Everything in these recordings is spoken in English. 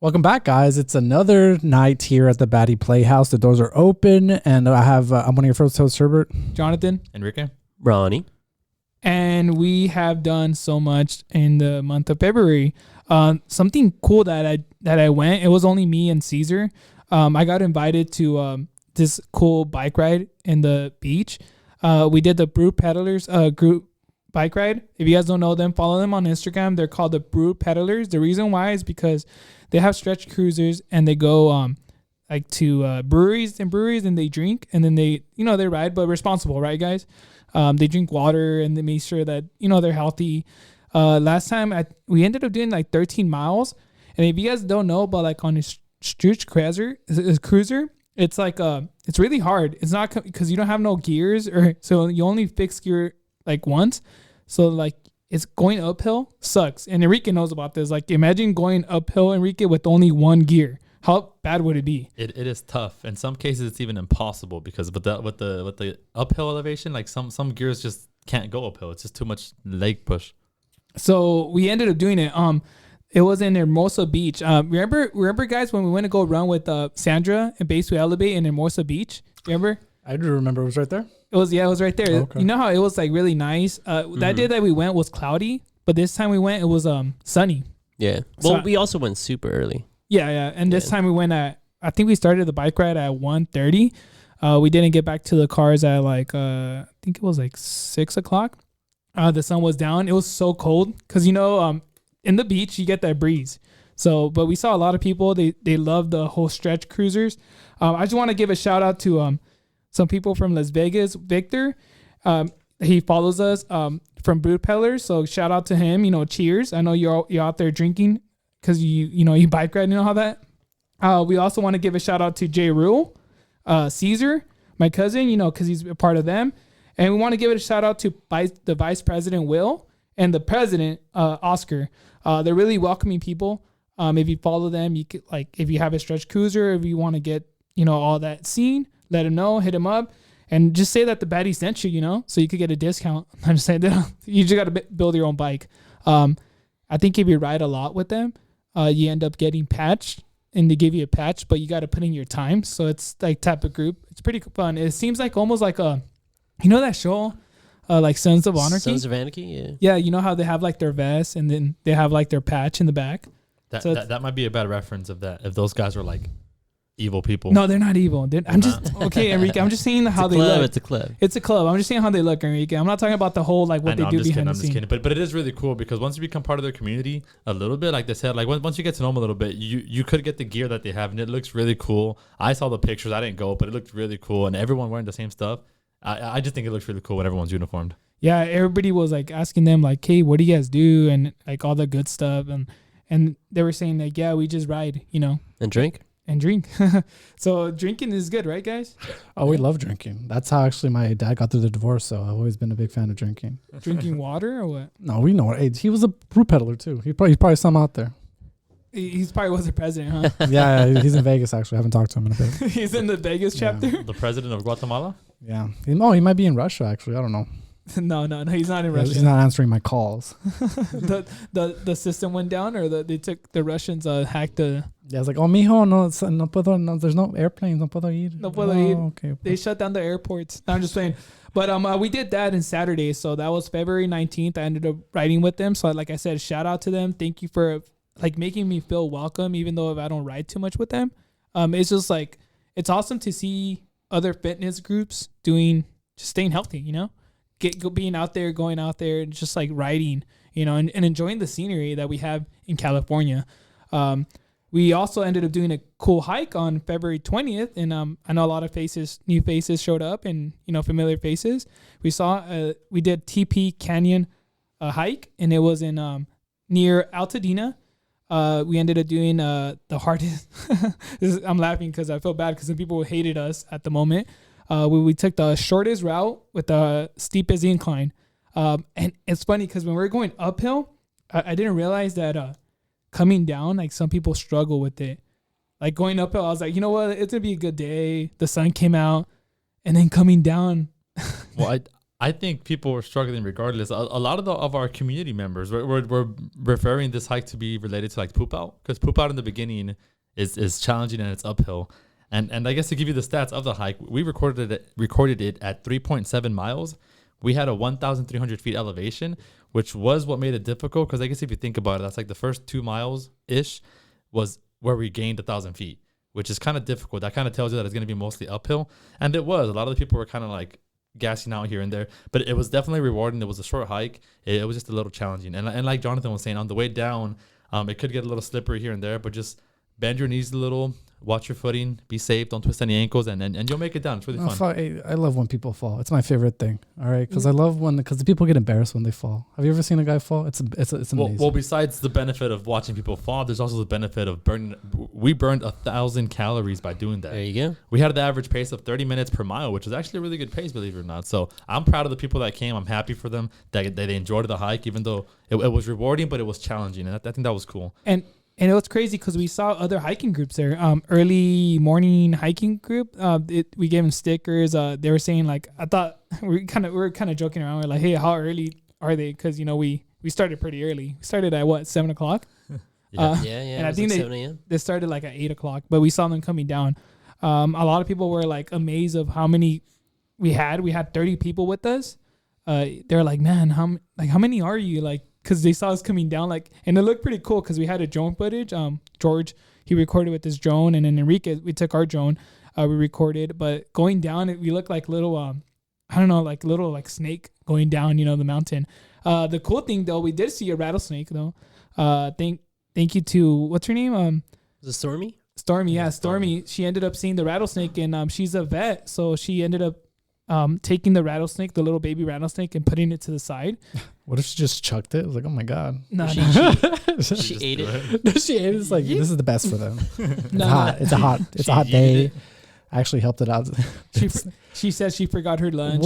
Welcome back, guys. It's another night here at the Baddie Playhouse. The doors are open, and I have I'm one of your first hosts, Herbert, Jonathan, Enrique, Ronnie, and we have done so much in the month of February. Something cool that I went. It was only me and Caesar. I got invited to this cool bike ride in the beach. We did the Brew Peddlers group bike ride. If you guys don't know them, follow them on Instagram. They're called the Brew Peddlers. The reason why is because they have stretch cruisers and they go like to breweries and they drink and then they ride, but responsible, right, guys? They drink water and they make sure that they're healthy. Last time we ended up doing like 13 miles, and if you guys don't know, but like on a stretch cruiser, it's like it's really hard. It's not because you don't have no gears, or so you only fix gear like once, so like it's going uphill sucks. And Enrique knows about this. Like, imagine going uphill, Enrique, with only one gear. How bad would it be? It is tough. In some cases, it's even impossible because with the uphill elevation, like some gears just can't go uphill. It's just too much leg push. So we ended up doing it. It was in Hermosa Beach. Remember, guys, when we went to go run with Sandra and Base We Elevate in Hermosa Beach? Remember? I do remember. It was right there. It was right there. Okay. You know how it was like really nice? That day that we went was cloudy, but this time we went, it was sunny. Yeah. Well, we also went super early. Yeah. And this time we went I think we started the bike ride at 1:30. We didn't get back to the cars at like, I think it was like 6 o'clock. The sun was down. It was so cold because, in the beach, you get that breeze. So, but we saw a lot of people. They love the whole stretch cruisers. I just want to give a shout out to some people from Las Vegas. Victor, he follows us from Brew Peddlers. So shout out to him. Cheers. I know you're out there drinking because you bike ride. You know how that. We also want to give a shout out to Jay Rule, Caesar, my cousin. Because he's a part of them. And we want to give it a shout out to the Vice President, Will, and the President, Oscar. They're really welcoming people. If you follow them, you could, like, if you have a stretch cruiser, if you want to get, all that seen, let them know, hit them up, and just say that the Baddies sent you, so you could get a discount. I'm just saying that you just got to build your own bike. I think if you ride a lot with them, you end up getting patched, and they give you a patch, but you got to put in your time. So it's like type of group. It's pretty fun. It seems like almost like that show, like Sons of Anarchy? Sons of Anarchy, yeah. Yeah, you know how they have like their vest and then they have like their patch in the back? That might be a bad reference of that, if those guys were like evil people. No, they're not evil. Okay, Enrique, I'm just saying how they look. It's a club. It's a club. I'm just saying how they look, Enrique. I'm not talking about the whole, like, what they do behind the scenes. I'm just kidding. But it is really cool because once you become part of their community a little bit, like they said, like once you get to know them a little bit, you could get the gear that they have, and it looks really cool. I saw the pictures. I didn't go, but it looked really cool, and everyone wearing the same stuff. I just think it looks really cool when everyone's uniformed. Yeah, everybody was like asking them like, hey, what do you guys do? And like all the good stuff. And they were saying like, yeah, we just ride, And drink. So drinking is good, right, guys? Oh, we love drinking. That's how actually my dad got through the divorce. So I've always been a big fan of drinking. Drinking water or what? No, we know. Hey, he was a brew peddler too. He's probably some out there. He probably was the president, huh? Yeah, he's in Vegas actually. I haven't talked to him in a bit. He's in the Vegas chapter? The president of Guatemala? Yeah. He might be in Russia actually. I don't know. No, he's not in Russia. He's not answering my calls. the system went down, or the Russians hacked the. Yeah, it's like, oh, mijo, no puedo, no, there's no airplanes, no puedo ir. No puedo ir. Okay. They shut down the airports. No, I'm just saying. But we did that on Saturday, so that was February 19th. I ended up riding with them. So like I said, shout out to them. Thank you for like making me feel welcome, even though if I don't ride too much with them. It's just like, it's awesome to see other fitness groups staying healthy, being out there, going out there, and just like riding, and enjoying the scenery that we have in California. We also ended up doing a cool hike on February 20th, and I know a lot of new faces showed up, and familiar faces. We did TP Canyon hike, and it was in near Altadena. We ended up doing the hardest. I'm laughing because I feel bad because some people hated us at the moment. We took the shortest route with the steepest incline. And it's funny because when we were going uphill, I didn't realize that coming down, like some people struggle with it. Like going uphill, I was like, you know what? It's going to be a good day. The sun came out. And then coming down. Well, I think people were struggling regardless. A lot of our community members were referring this hike to be related to like poop out, because poop out in the beginning is challenging and it's uphill. And I guess to give you the stats of the hike, we recorded it at 3.7 miles. We had a 1,300 feet elevation, which was what made it difficult. Because I guess if you think about it, that's like the first 2 miles ish was where we gained 1,000 feet, which is kind of difficult. That kind of tells you that it's going to be mostly uphill. And it was. A lot of the people were kind of like gassing out here and there, but it was definitely rewarding. It was a short hike. It was just a little challenging. And like Jonathan was saying, on the way down, it could get a little slippery here and there, but just bend your knees a little, watch your footing, be safe, don't twist any ankles, and you'll make it down. It's really fun. I love when people fall. It's my favorite thing. All right, because I love because the people get embarrassed when they fall. Have you ever seen a guy fall? It's amazing. Well, besides the benefit of watching people fall, there's also the benefit of burning. We burned 1,000 calories by doing that. There you go. We had the average pace of 30 minutes per mile, which is actually a really good pace, believe it or not. So I'm proud of the people that came. I'm happy for them that they enjoyed the hike, even though it was rewarding, but it was challenging, and I think that was cool. And it was crazy because we saw other hiking groups there. Early morning hiking group. We gave them stickers. They were saying like, I thought we were kind of joking around. We're like, hey, how early are they? Because we started pretty early. We started at 7:00. Yeah. And I think like 7 a.m. they started like at 8:00. But we saw them coming down. A lot of people were like amazed of how many we had. We had 30 people with us. They're like, man, how many are you? Like, because they saw us coming down, like, and it looked pretty cool because we had a drone footage. George, he recorded with his drone, and then Enrique, we took our drone, we recorded. But going down, we looked like little, I don't know, like little like snake going down, the mountain. The cool thing though, we did see a rattlesnake though. Thank you to what's her name? Was it Stormy? Stormy, yeah, Stormy. She ended up seeing the rattlesnake, and she's a vet, so she ended up taking the rattlesnake, the little baby rattlesnake, and putting it to the side. What if she just chucked it? It was like, oh my god. No, She ate it. She ate it. It's like, this is the best for them. It's No. hot. It's a hot day. I actually helped it out. She said she forgot her lunch.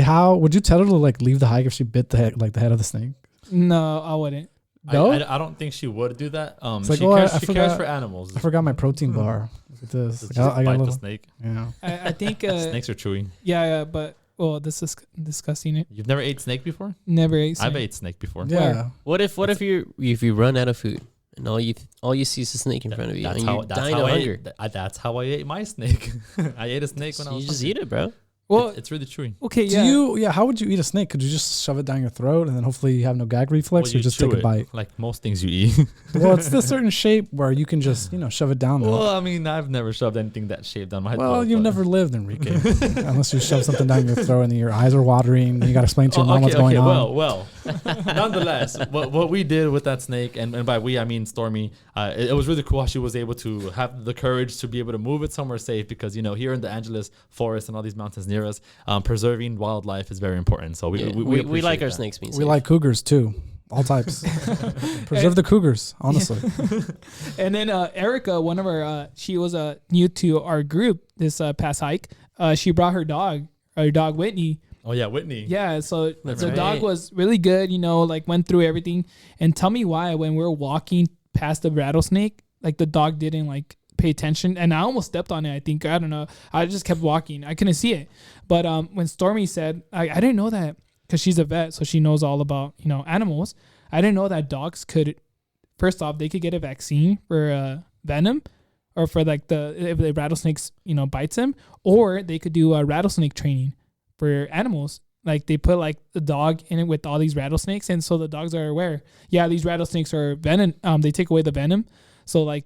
How would you tell her to like leave the hike if she bit the head of the snake? No, I wouldn't. No? I don't think she would do that. It's She cares for animals. I forgot my protein bar. Look at this. Just I got bite a little, the snake. yeah. I think Snakes are chewy. yeah, but this is disgusting. It You've never ate snake before? never ate. I've ate snake before. Yeah. What if you run out of food and all you see is a snake in front of you and you're dying of hunger? That's how I ate my snake. I ate a snake when I was You just hungry. eat it, bro. Well, It's really chewy. okay, yeah. How would you eat a snake? Could you just shove it down your throat and then hopefully you have no gag reflex, or you just chew take a it, bite? like most things you eat. Well, it's the certain shape where you can just shove it down there. Well, I mean, I've never shoved anything that shaped down my throat. Well, you've but- never lived, Enrique, unless you shove something down your throat and your eyes are watering. And you got to explain to your mom what's going on. Well, nonetheless, what we did with that snake, and by we I mean Stormy, it was really cool how she was able to have the courage to be able to move it somewhere safe, because here in the Angeles forest and all these mountains near us, preserving wildlife is very important. So we like our that. snakes being safe. We like cougars too, all types. Preserve the cougars, honestly. And then Erica, one of our, she was new to our group this past hike. She brought her dog Whitney. Oh yeah, Whitney. Yeah, so That's the right. dog was really good. Like went through everything. And tell me why when we were walking past the rattlesnake, like the dog didn't like pay attention, and I almost stepped on it. I think, I don't know, I just kept walking. I couldn't see it. But when Stormy said, I didn't know that, because she's a vet, so she knows all about animals. I didn't know that dogs could, first off, they could get a vaccine for venom, or for like if the rattlesnakes bites them, or they could do rattlesnake training for animals. Like they put like the dog in it with all these rattlesnakes, and so the dogs are aware. Yeah, these rattlesnakes are venom. They take away the venom, so like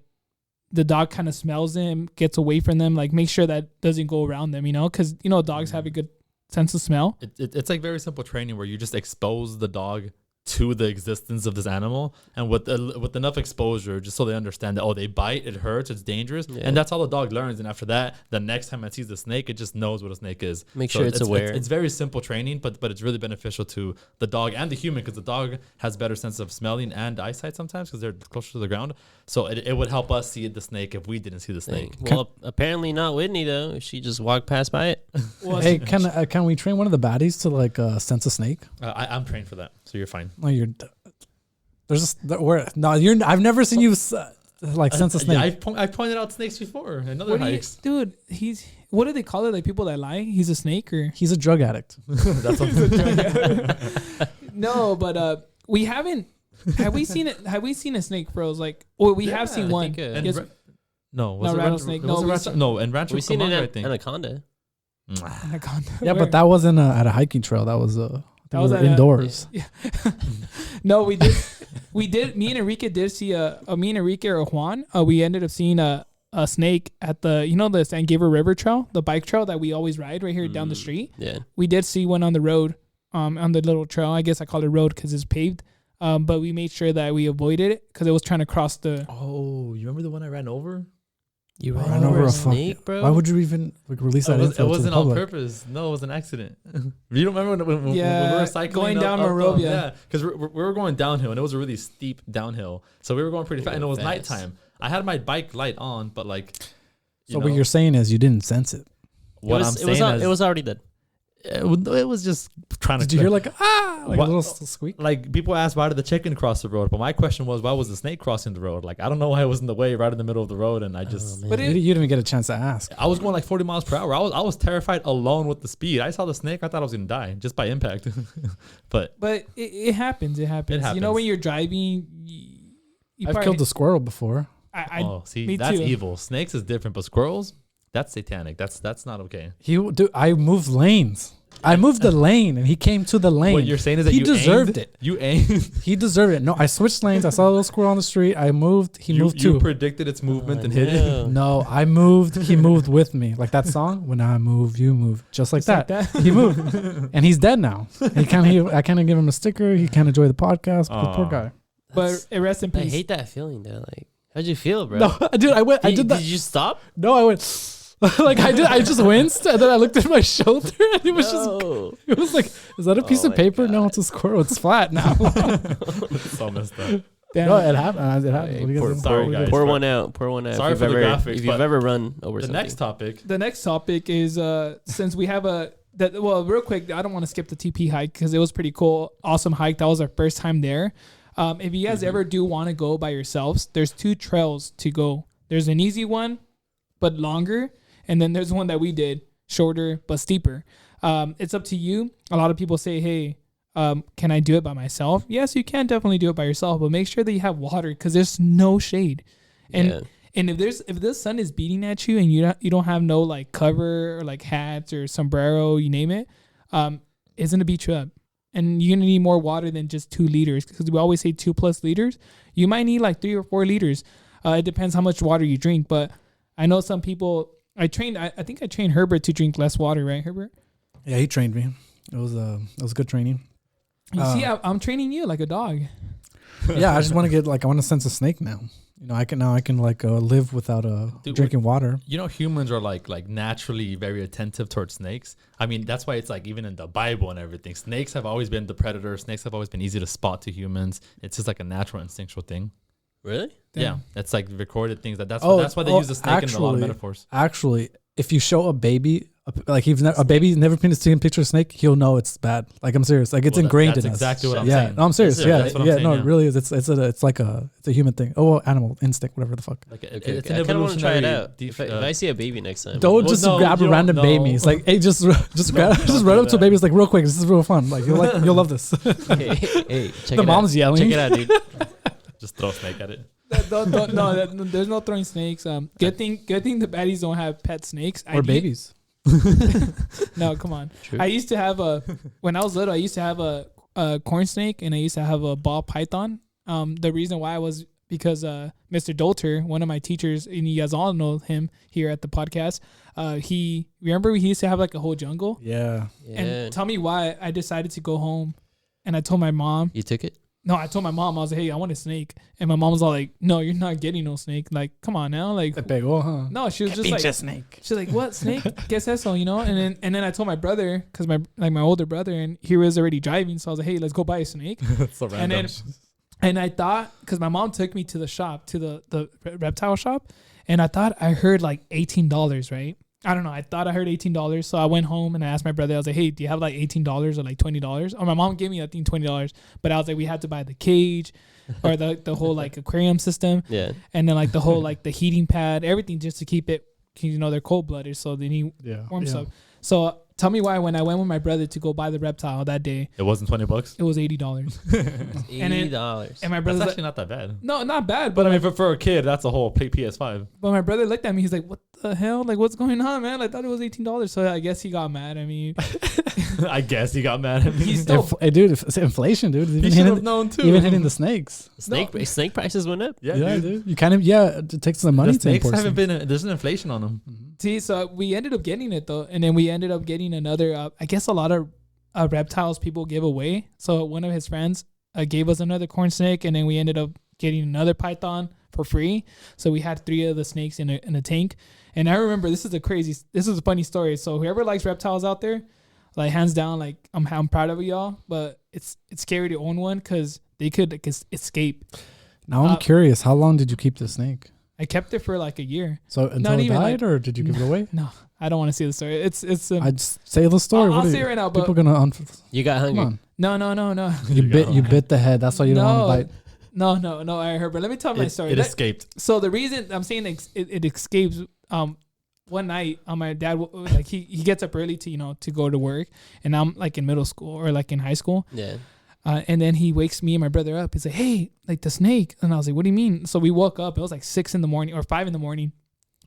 the dog kind of smells them, gets away from them, like make sure that doesn't go around them, because dogs have a good sense of smell. It's like very simple training where you just expose the dog to the existence of this animal, and with enough exposure, just so they understand that they bite, it hurts, it's dangerous, and that's how the dog learns. And after that, the next time it sees the snake, it just knows what a snake is. Make sure it's aware. It's very simple training, but it's really beneficial to the dog and the human, because the dog has better sense of smelling and eyesight sometimes because they're closer to the ground. So it would help us see the snake if we didn't see the snake. Well, apparently not Whitney though. She just walked past by it. Well, Hey, can we train one of the baddies to like sense a snake? I'm trained for that, so you're fine. No, I've never seen you like sense a snake. I've pointed out snakes before in other hikes. dude, what do they call it? Like people that lie. He's a snake or He's a drug addict. That's what no, but we haven't. Have we seen it? Have we seen a snake, bros? Like, well, we have seen one. Yes. No, was it rattlesnake. and Rancho We've seen Cucamonga, I it think. Anaconda. Anaconda. Yeah, but that wasn't at a hiking trail. That was that was at indoors. No, we did. Me and Enrique did see me and Enrique or Juan. We ended up seeing a snake at the the San Gabriel River Trail, the bike trail that we always ride right here down the street. Yeah, we did see one on the road, on the little trail. I guess I call it road because it's paved. But we made sure that we avoided it because it was trying to cross the. Oh, you remember the one I ran over? you ran over a snake, bro. Why would you even release that info It wasn't to the on public? purpose. No, it was an accident. You don't remember when we were cycling going down Monrovia? Yeah, because we were going downhill and it was a really steep downhill. So we were going pretty fast and it was nighttime. I had my bike light on, but like. So what you're saying is you didn't sense it. What I'm saying it was already dead. it was just trying to. Did you hear like a little squeak? Like people asked why did the chicken cross the road, but my question was why was the snake crossing the road? Like I don't know why it was in the way right in the middle of the road, and I just. But you didn't even get a chance to ask. I was going like 40 miles per hour. I was terrified alone with the speed. I saw the snake. I thought I was gonna die just by impact. but it happens. It happens. You know when you're driving. I've killed a squirrel before. See, that's too. evil. Snakes is different, but squirrels, that's satanic. That's not okay. I moved lanes. I moved the lane, and he came to the lane. What you're saying is that he deserved it. You aimed. He deserved it. No, I switched lanes. I saw a little squirrel on the street. I moved. He moved too. You predicted its movement and hit it. No, I moved. He moved with me, like that song. When I move, you move, just like that. He moved, and he's dead now. I kind of give him a sticker. He can't enjoy the podcast. The poor guy. But rest in peace. I hate that feeling though. Like, how'd you feel, bro? No, dude, I went. I did that. Did you stop? No, I went. Like I did. I just winced, and then I looked at my shoulder, and it was just. It was like, is that a piece of paper? God. No, it's a squirrel. It's flat now. So messed up. Damn. No, it happened. It happened. Hey, sorry, guys. Pour one out. Pour one out. Sorry for the graphics. If you've ever run over the something. The next topic is since we have real quick. I don't want to skip the TP hike because it was pretty cool, awesome hike. That was our first time there. If you guys ever do want to go by yourselves, there's 2 trails to go. There's an easy one, but longer. And then there's one that we did, shorter, but steeper. It's up to you. A lot of people say, hey, can I do it by myself? Yes, you can definitely do it by yourself, but make sure that you have water because there's no shade. And if the sun is beating at you and you don't have no like cover or like hats or sombrero, you name it, it's going to beat you up. And you're going to need more water than just 2 liters because we always say 2+ liters. You might need like 3 or 4 liters. It depends how much water you drink. But I know some people, I think I trained Herbert to drink less water, right, Herbert? Yeah, he trained me. It was good training. You see, I'm training you like a dog. Yeah, I just want to I want to sense a snake now. You know, I can live without drinking water. You know, humans are like naturally very attentive towards snakes. I mean, that's why it's like even in the Bible and everything, snakes have always been the predator. Snakes have always been easy to spot to humans. It's just like a natural instinctual thing. Really? Damn. Yeah, it's like recorded things. That's why they use the snake in a lot of metaphors. Actually, if you show a baby, like a baby's never seen a picture of a snake, he'll know it's bad. Like I'm serious. Like it's ingrained in us. That's exactly what I'm saying. No, I'm serious. That's what I'm saying, it really is. It's like a human thing. Oh, animal instinct, whatever the fuck. Like it's I kind of want to try it out. If I see a baby next time, don't grab a random baby. It's like, hey, just run up to a baby. It's like real quick. This is real fun. Like you'll love this. Hey, check the mom's yelling. Check it out, dude. Just throw a snake at it. There's no throwing snakes. Good thing the baddies don't have pet snakes or babies. No, come on. True. I used to have when I was little, I used to have a corn snake and I used to have a ball python. The reason why was because Mr. Dolter, one of my teachers, and you guys all know him here at the podcast. He used to have like a whole jungle. Yeah. And tell me why I decided to go home, and I told my mom. You took it? No, I told my mom, I was like, hey, I want a snake. And my mom was all like, no, you're not getting no snake. Like, come on now. Like, no, she was just like, snake. She's like, what snake? Guess that's all, you know? And then I told my brother, because my older brother, and he was already driving. So I was like, hey, let's go buy a snake. That's so random. And I thought, because my mom took me to the shop, to the reptile shop. And I thought I heard like $18, right? I don't know. I thought I heard $18. So I went home and I asked my brother, I was like, hey, do you have like $18 or like $20? Or my mom gave me, I think, $20. But I was like, we had to buy the cage or the whole like aquarium system. Yeah. And then like the whole like the heating pad, everything just to keep it they're cold blooded, so they need warm yeah. stuff. So tell me why when I went with my brother to go buy the reptile that day, It wasn't $20. it was $80. $80. And my brother's That's actually like, not that bad. no, not bad, But but I mean, for a kid, that's a whole PS5. But my brother looked at me. He's like, "What the hell? Like, what's going on, man? I thought it was $18." So I guess he got mad. I mean, I guess he got mad at me. he's still Hey, dude, it's inflation, dude. He should have known too. Even hitting the snakes. Snake prices went up. Yeah, dude. You kind of it takes some money The to snakes import haven't snakes. been. There's an inflation on them. see. So we ended up getting it though, and then we ended up getting another. I guess a lot of reptiles people give away. So one of his friends gave us another corn snake, and then we ended up getting another python for free. So we had 3 of the snakes in a tank. And I remember this is a funny story. So whoever likes reptiles out there, like hands down, like I'm proud of y'all. But it's scary to own one because they could escape. Now I'm curious. How long did you keep the snake? I kept it for like a year. So until Not it even, died, or did you give it away? No, I don't want to see the story. It's I'd say the story. I'll say it right now. But People gonna You got come hungry. on. no. You bit the head. That's why you don't want to bite. No. I heard. But let me tell my story. It escaped. So the reason I'm saying it escapes. One night, my dad like he gets up early to go to work, and I'm like in middle school or like in high school. Yeah. And then he wakes me and my brother up. He's like, "Hey, like the snake." And I was like, "What do you mean?" So we woke up. It was like 6 in the morning or 5 in the morning,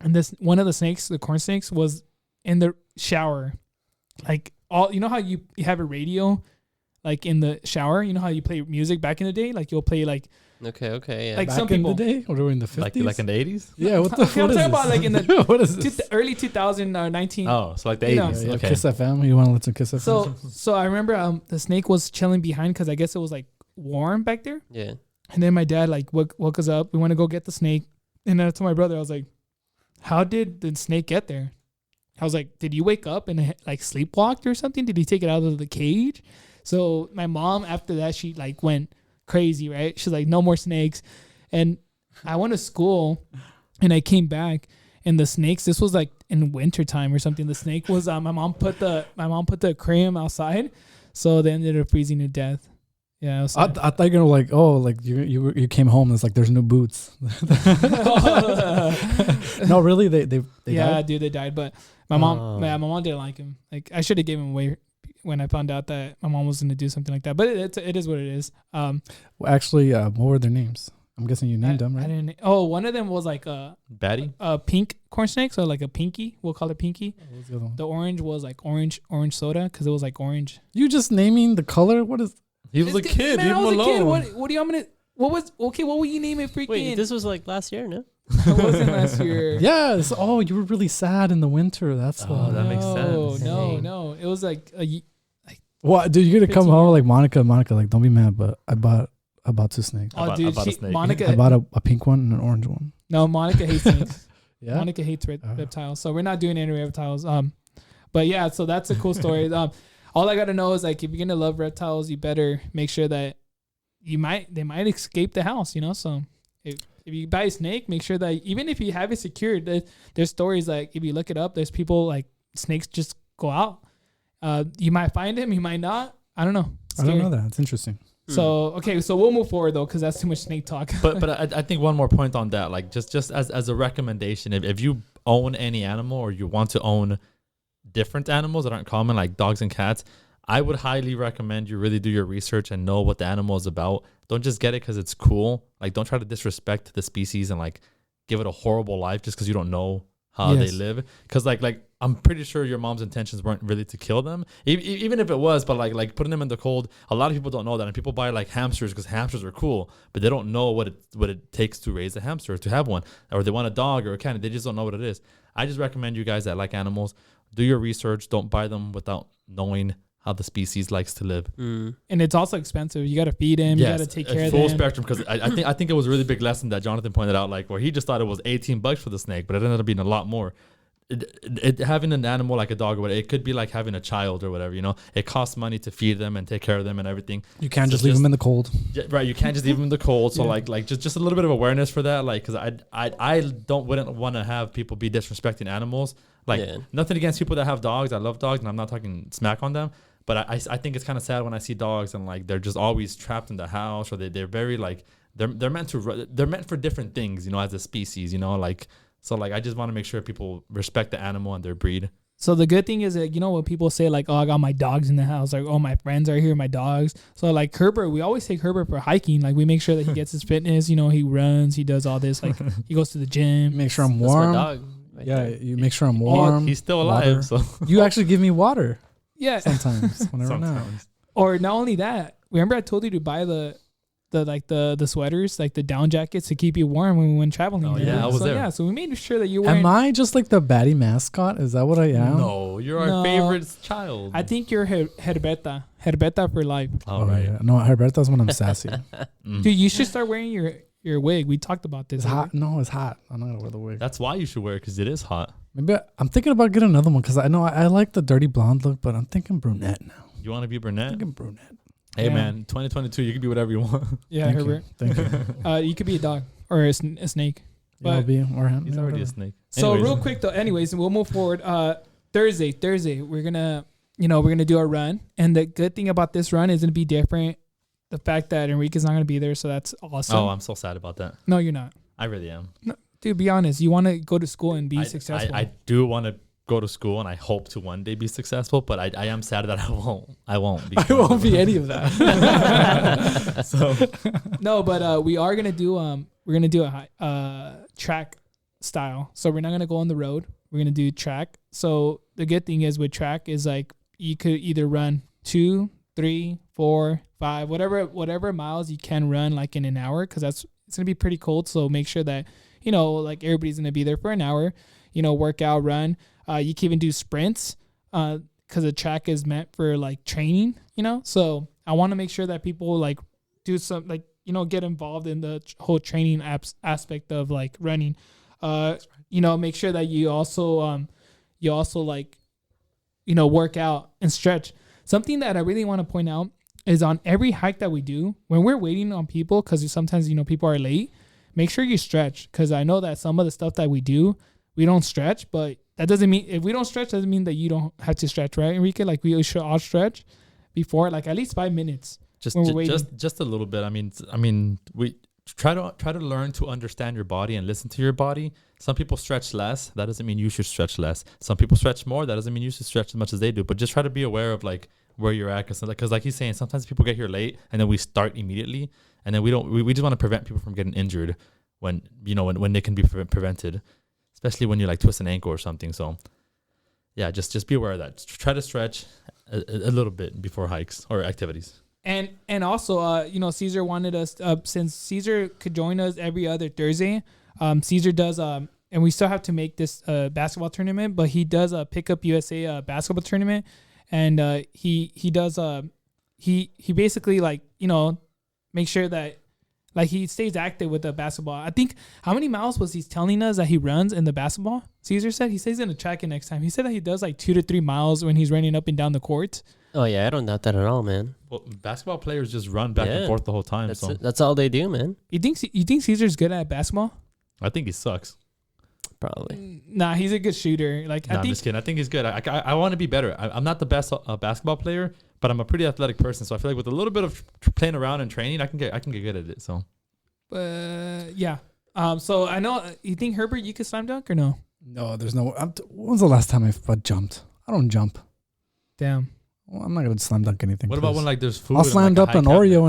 and this one of the snakes, the corn snakes, was in the shower. Like all, how you have a radio, like in the shower. You know how you play music back in the day. Like you'll play like Okay. Yeah. like Back some people. in the day, or in the 50s? Like in the 80s. Yeah. What the? Okay, I'm what is talking about this? like in the What is this? early 2019. Oh, so like the You know, 80s. Yeah, Okay. Kiss FM. You want to listen to Kiss FM? So I remember the snake was chilling behind because I guess it was like warm back there. Yeah. And then my dad like woke us up. We want to go get the snake. And I told my brother, I was like, "How did the snake get there?" I was like, "Did you wake up and like sleepwalked or something? Did he take it out of the cage?" So my mom after that, she like went crazy, right? She's like, "No more snakes." And I went to school and I came back and the snakes, this was like in winter time or something. The snake was my mom put the aquarium outside, so they ended up freezing to death. Yeah, it was I thought you were like, oh, like you came home. And it's like there's no boots. No, really, they yeah, died? dude, they died. But my mom didn't like him. Like I should have given him away when I found out that my mom was gonna do something like that. But it is what it is. Well, actually, what were their names? I'm guessing you named them, I right? didn't. Oh, one of them was like Baddie? a pink corn snake, so like a pinky. We'll call it pinky. What was the other one? The orange was like orange soda because it was like orange. You just naming the color? What is? He was a kid. Man, Leave I him was a kid. alone. What do you want me to? What was okay? What would you name it? Freaking. Wait, this was like last year, no? It wasn't last year. Yeah. Oh, you were really sad in the winter. That's Oh, why. that makes sense. No. It was like What, dude? You're gonna come 15 home years. like Monica, like don't be mad, but I bought 2 snakes. I oh, bought- dude, I bought a she, snake. Monica. I bought a pink one and an orange one. No, Monica hates snakes. Yeah. Monica hates reptiles, so we're not doing any reptiles. But yeah, so that's a cool story. All I gotta know is like if you're gonna love reptiles, you better make sure that they might escape the house. So if you buy a snake, make sure that even if you have it secured, there's stories like if you look it up, there's people like snakes just go out. You might find him, you might not. I don't know. It's I don't scary. know that. It's interesting. So okay, so we'll move forward though, because that's too much snake talk. But I think one more point on that, like just as a recommendation, if you own any animal or you want to own different animals that aren't common, like dogs and cats, I would highly recommend you really do your research and know what the animal is about. Don't just get it because it's cool. Like don't try to disrespect the species and like give it a horrible life just because you don't know how they live. Because like I'm pretty sure your mom's intentions weren't really to kill them, even if it was. But like putting them in the cold, a lot of people don't know that, and people buy like hamsters because hamsters are cool, but they don't know what it takes to raise a hamster, to have one, or they want a dog or a cat. They just don't know what it is. I just recommend you guys that like animals, do your research. Don't buy them without knowing how the species likes to live. And it's also expensive. You got to feed him. Yes, You got to take care of full them. spectrum. Because I think it was a really big lesson that Jonathan pointed out, like where he just thought it was $18 for the snake, but it ended up being a lot more. Having an animal like a dog or whatever, it could be like having a child or whatever. It costs money to feed them and take care of them and everything. You can't just leave them in the cold. Yeah, right, you can't just leave them in the cold. So like just a little bit of awareness for that, like because I wouldn't want to have people be disrespecting animals. Like nothing against people that have dogs. I love dogs, and I'm not talking smack on them. But I think it's kind of sad when I see dogs and like they're just always trapped in the house, or they're very like they're meant for different things, as a species, like So like I just want to make sure people respect the animal and their breed. So the good thing is that, you know, when people say like, oh, I got my dogs in the house, like, oh, my friends are here, my dogs. So like Herbert, we always take Herbert for hiking. Like we make sure that he gets his fitness, you know, he runs, he does all this. Like he goes to the gym. Make sure I'm warm. That's my dog. Yeah, you make sure I'm warm. He's still alive. Water. So You actually give me water. Yeah. Sometimes when I run out. Or not only that, remember I told you to buy the sweaters, like the down jackets to keep you warm when we went traveling. Oh, yeah, I was there. Yeah, so we made sure that you're wearing. Am I just like the baddie mascot? Is that what I am? No, you're our favorite child. I think you're Herbeta. Herbeta for life. All right. Yeah. No, Herberto's when I'm sassy. Dude, you should start wearing your wig. We talked about this. It's hot. No, it's hot. I'm not gonna wear the wig. That's why you should wear it, because it is hot. Maybe I'm thinking about getting another one because I know I like the dirty blonde look, but I'm thinking brunette now. You want to be brunette? I'm thinking brunette. Hey man, 2022, you can be whatever you want. Yeah, Thank Herbert. You. Thank you. You could be a dog or a snake. Yeah, I'll be or him. He's yeah, already whatever. a snake. So Anyways. real quick though, anyways, we'll move forward. Thursday, we're gonna do a run, and the good thing about this run is gonna be different. The fact that Enrique's not gonna be there, so that's awesome. Oh, I'm so sad about that. No, you're not. I really am. No, dude, be honest. You want to go to school and be successful. I do want to go to school, and I hope to one day be successful, but I am sad that I won't be. I won't be any of that. So no, but we are gonna do a track style. So we're not gonna go on the road. We're gonna do track. So the good thing is with track is like you could either run 2, 3, 4, 5, whatever miles you can run like in an hour, because it's gonna be pretty cold. So make sure that like everybody's gonna be there for an hour. Work out, run. You can even do sprints because the track is meant for like training. So I want to make sure that people like do some like get involved in the whole training aspect of like running. Make sure that you also like work out and stretch. Something that I really want to point out is on every hike that we do, when we're waiting on people, because sometimes people are late, make sure you stretch, because I know that some of the stuff that we do, we don't stretch, but that doesn't mean if we don't stretch doesn't mean that you don't have to stretch, right, Enrique? Like we should all stretch before, like at least 5 minutes. Just a little bit. I mean, we try to learn to understand your body and listen to your body. Some people stretch less. That doesn't mean you should stretch less. Some people stretch more. That doesn't mean you should stretch as much as they do. But just try to be aware of like where you're at, because like he's saying, sometimes people get here late and then we start immediately, and then we just want to prevent people from getting injured when they can be prevented. Especially when you like twist an ankle or something. So yeah, just be aware of that. Try to stretch a little bit before hikes or activities. And also, Caesar wanted us, since Caesar could join us every other Thursday, Caesar does, and we still have to make this basketball tournament, but he does a Pickup USA basketball tournament. And he does, he basically like, make sure that like he stays active with the basketball. I think how many miles was he telling us that he runs in the basketball? Caesar said he says he's gonna track it next time. He said that he does like 2 to 3 miles when he's running up and down the court. Oh yeah, I don't doubt that at all, man. Well, basketball players just run back and forth the whole time. That's all they do, man. You think Caesar's good at basketball? I think he sucks. Probably. Nah, he's a good shooter. Like I'm just kidding. I think he's good. I want to be better. I'm not the best basketball player, but I'm a pretty athletic person. So I feel like with a little bit of playing around and training, I can get good at it. So. Yeah. So I know you think Herbert, you could slam dunk or no? No, there's no. When was the last time I jumped? I don't jump. Damn. Well, I'm not gonna slam dunk anything. What about when like there's food? I'll slam like dunk an Oreo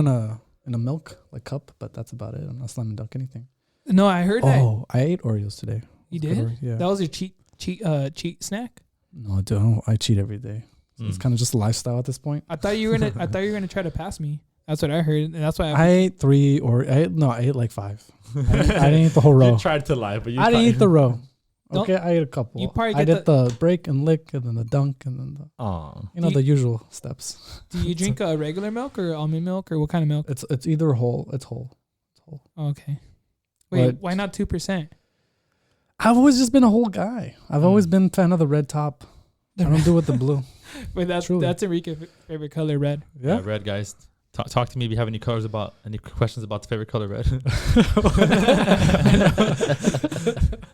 in a milk like cup, but that's about it. I'm not slamming dunk anything. No, I heard that. Oh, I ate Oreos today. You did? Yeah. That was your cheat snack? No, dude, I cheat every day. So it's kind of just a lifestyle at this point. I thought you were gonna try to pass me. That's what I heard, and that's why I ate 3 or I ate like 5. I didn't eat the whole row. You tried to lie, but I didn't eat the row. Okay, I ate a couple. You probably I did the break and lick, and then the dunk, and then the usual steps. Do you drink regular milk or almond milk, or what kind of milk? It's either whole. It's whole. Okay. Wait, why not 2%? I've always just been a whole guy. I've always been a fan of the red top. I don't do with the blue. Wait, that's Enrique's favorite color, red. Yeah, red, guys. Talk to me if you have any questions about the favorite color red.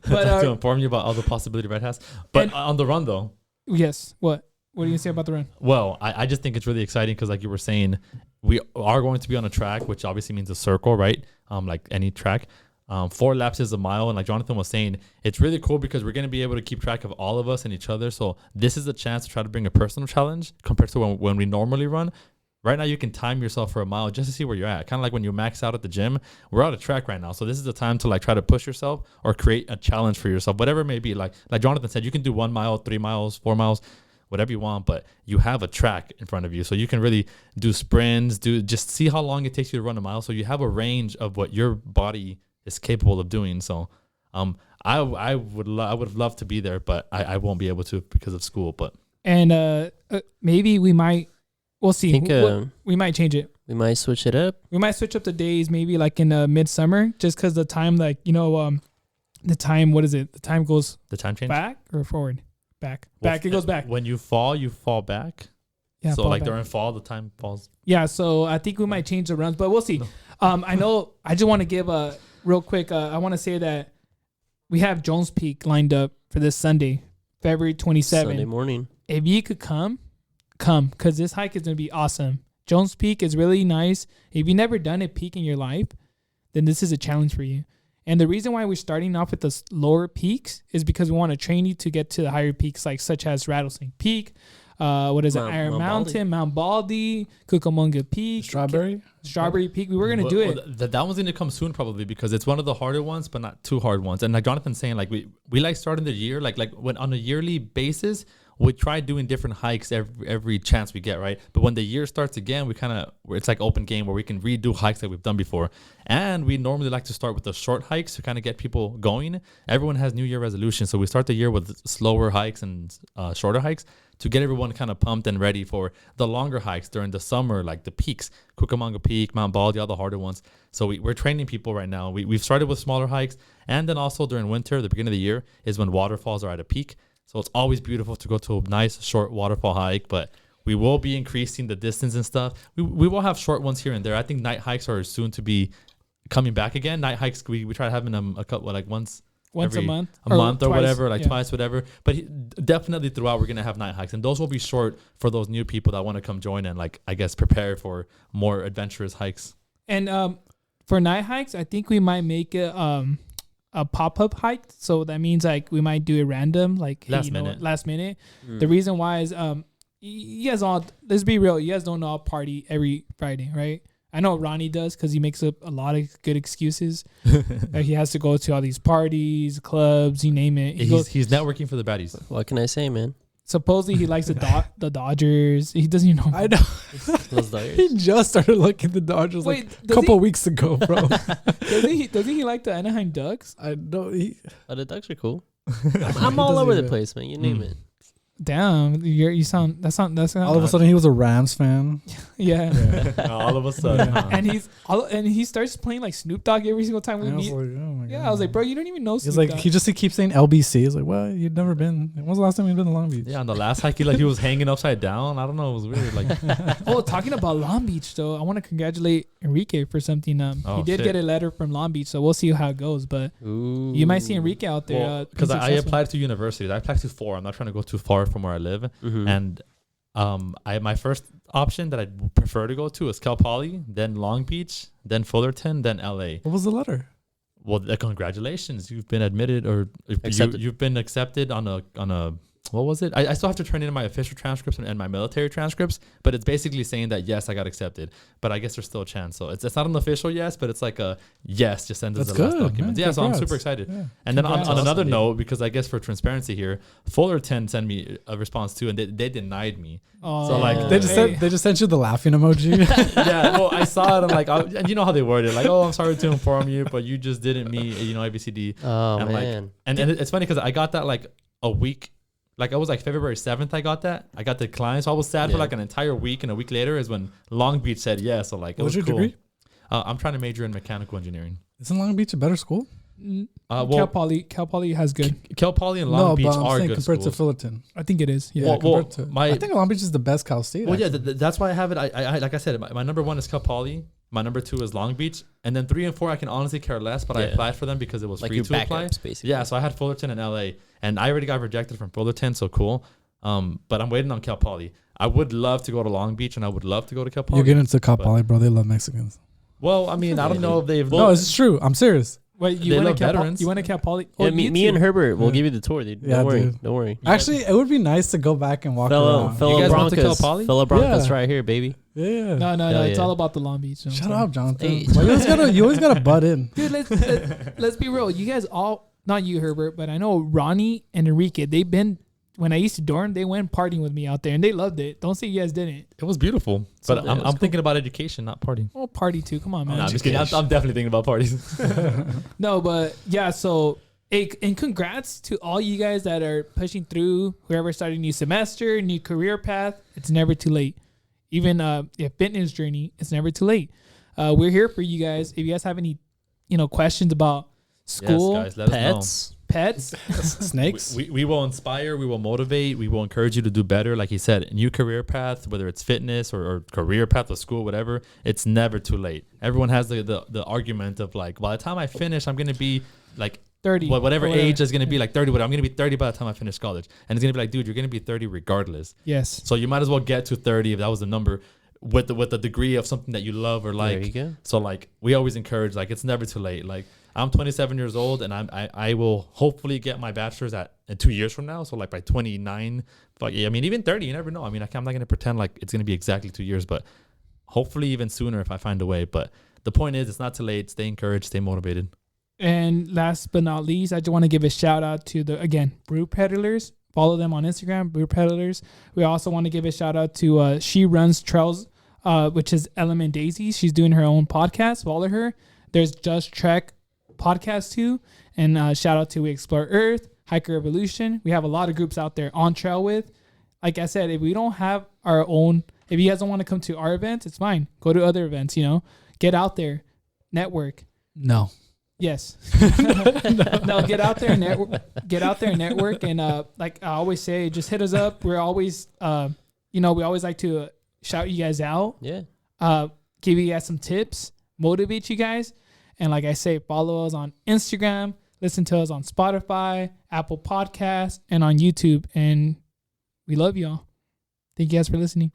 But to inform you about all the possibility red has. But on the run though. Yes. What do you say about the run? Well, I just think it's really exciting because like you were saying, we are going to be on a track, which obviously means a circle, right? Like any track. 4 laps is a mile. And like Jonathan was saying, it's really cool because we're going to be able to keep track of all of us and each other. So this is a chance to try to bring a personal challenge compared to when we normally run. Right now, you can time yourself for a mile just to see where you're at. Kind of like when you max out at the gym. We're out of track right now. So this is the time to like try to push yourself or create a challenge for yourself, whatever it may be. Like Jonathan said, you can do 1 mile, 3 miles, 4 miles, whatever you want, but you have a track in front of you. So you can really do sprints, just see how long it takes you to run a mile. So you have a range of what your body is capable of doing. So I would love to be there, but I won't be able to because of school. But maybe we might. We'll see. We might change it. We might switch it up. We might switch up the days, maybe like in midsummer, just because the time, like the time. What is it? The time goes. The time change back or forward? Back. Well, back. It goes back. When you fall back. Yeah. So like back. During fall, the time falls. Yeah. So I think we might change the runs, but we'll see. No. I know. I just want to give a real quick. I want to say that we have Jones Peak lined up for this Sunday, February 27th. Sunday morning. If you could come, because this hike is going to be awesome. Jones Peak is really nice. If you've never done a peak in your life, then this is a challenge for you. And the reason why we're starting off with the lower peaks is because we want to train you to get to the higher peaks, like such as Rattlesnake Peak, Iron Mountain, Mount Baldy, Cucamonga Peak, Strawberry Peak. We were going to do it. That one's going to come soon probably because it's one of the harder ones, but not too hard ones. And like Jonathan's saying, like we like starting the year, like when on a yearly basis, we try doing different hikes every chance we get, right? But when the year starts again, it's like open game where we can redo hikes that we've done before. And we normally like to start with the short hikes to kind of get people going. Everyone has New Year resolutions, so we start the year with slower hikes and shorter hikes to get everyone kind of pumped and ready for the longer hikes during the summer, like the peaks, Cucamonga Peak, Mount Baldy, all the harder ones. So we're training people right now. We've started with smaller hikes, and then also during winter, the beginning of the year is when waterfalls are at a peak. So it's always beautiful to go to a nice short waterfall hike, but we will be increasing the distance and stuff. We will have short ones here and there. I think night hikes are soon to be coming back again. Night hikes, we try to have them a couple, like once a month, or twice, whatever, like twice, whatever. But definitely throughout, we're going to have night hikes, and those will be short for those new people that want to come join and like, I guess, prepare for more adventurous hikes. And for night hikes, I think we might make it, a pop-up hike, so that means like we might do it random, like last minute. The reason why is you guys all, let's be real, you guys don't all party every Friday, right? I know Ronnie does because he makes up a lot of good excuses. He has to go to all these parties, clubs, you name it. He's networking for the Baddies. What can I say, man? Supposedly he likes the Dodgers. He doesn't even know. I know. He just started liking the Dodgers a couple weeks ago, bro. Doesn't he like the Anaheim Ducks? I know. The Ducks are cool. I'm all over the place, man. You name it. Damn, you sound. That's all of a sudden he was a Rams fan. Yeah. All of a sudden, and he starts playing like Snoop Dogg every single time we meet. I was like, bro, you don't even know Snoop Dogg. He keeps saying LBC. He's like, well, you've never been. When was the last time you've been to Long Beach? Yeah, on the last hike, he was hanging upside down. I don't know, it was weird. Like, talking about Long Beach though, I want to congratulate Enrique for something. He did get a letter from Long Beach, so we'll see how it goes. But you might see Enrique out there. Because I applied to universities. I applied to 4. I'm not trying to go too far from where I live. And my first option that I'd prefer to go to is Cal Poly, then Long Beach, then Fullerton, then LA. What was the letter? Well, congratulations, you've been admitted, or you've been accepted on a what was it? I still have to turn in my official transcripts and my military transcripts, but it's basically saying that yes, I got accepted. But I guess there's still a chance. So it's not an official yes, but it's like a yes, just send us the last document. Yeah, so I'm super excited. Yeah. And then on another note, because I guess for transparency here, Fullerton sent me a response too, and they denied me. So like they just sent you the laughing emoji. Yeah, well, I saw it. I'm like, and you know how they word it, like, oh, I'm sorry to inform you, but you just didn't meet, ABCD. Oh, and man. And it's funny because I got that like a week. Like, I was like February 7th, I got the decline. So I was sad for like an entire week. And a week later is when Long Beach said yes. So like, it was cool. What's your degree? I'm trying to major in mechanical engineering. Isn't Long Beach a better school? Cal Poly has good. Cal Poly and Long Beach are good compared to Fullerton. I think it is. Yeah. I think Long Beach is the best Cal State. Well, actually. That's why I have it. I like I said, my number 1 is Cal Poly. My number 2 is Long Beach, and then 3 and 4 I can honestly care less, but I applied for them because it was like free to apply. Basically. Yeah, so I had Fullerton and LA, and I already got rejected from Fullerton, so cool. But I'm waiting on Cal Poly. I would love to go to Long Beach, and I would love to go to Cal Poly. You're getting into Cal Poly, bro. They love Mexicans. Well, I mean, I don't know if they've. No, it's true. I'm serious. Wait, you want to Cal Poly? Yeah, me and Herbert will give you the tour, dude. Don't worry. Dude. Don't worry. Actually, it would be nice to go back and walk around. Fellow Broncos right here, baby. Yeah. No. It's all about the Long Beach. Shut up, Jonathan. Hey. Well, you always gotta butt in. Dude, let's be real. You guys all, not you, Herbert, but I know Ronnie and Enrique. They've been, when I used to dorm, they went partying with me out there, and they loved it. Don't say you guys didn't. It was beautiful, but I'm thinking about education, not partying. Oh, party too. Come on, man. No, I'm just kidding. I'm definitely thinking about parties. No, but yeah. So, and congrats to all you guys that are pushing through. Whoever started a new semester, new career path. It's never too late. Even a fitness journey, it's never too late. We're here for you guys. If you guys have any, questions about school, yes, guys, let us know. Pets, snakes. We will inspire, we will motivate, we will encourage you to do better. Like he said, new career path, whether it's fitness or career path or school, whatever, it's never too late. Everyone has the argument of like, by the time I finish, I'm gonna be like 30, whatever age is gonna be like 30, but I'm gonna be 30 by the time I finish college, and it's gonna be like, dude, you're gonna be 30 regardless. Yes. So you might as well get to 30 if that was the number, with the degree of something that you love or like. There you go. So like we always encourage, like, it's never too late. Like I'm 27 years old, and I will hopefully get my bachelor's in 2 years from now. So like by 29, but yeah, I mean even 30, you never know. I mean I'm not gonna pretend like it's gonna be exactly 2 years, but hopefully even sooner if I find a way. But the point is, it's not too late. Stay encouraged, stay motivated. And last but not least, I just want to give a shout out to Brew Peddlers. Follow them on Instagram, Brew Peddlers. We also want to give a shout out to She Runs Trails, which is Element Daisy. She's doing her own podcast. Follow her. There's Just Trek podcast too. And shout out to We Explore Earth, Hiker Evolution. We have a lot of groups out there on trail with. Like I said, if we don't have our own, if you guys don't want to come to our events, it's fine. Go to other events, get out there, network. No. Yes. No, get out there and network. And like I always say, just hit us up. We're always, we always like to shout you guys out. Yeah. Give you guys some tips, motivate you guys. And like I say, follow us on Instagram, listen to us on Spotify, Apple Podcasts, and on YouTube. And we love y'all. Thank you guys for listening.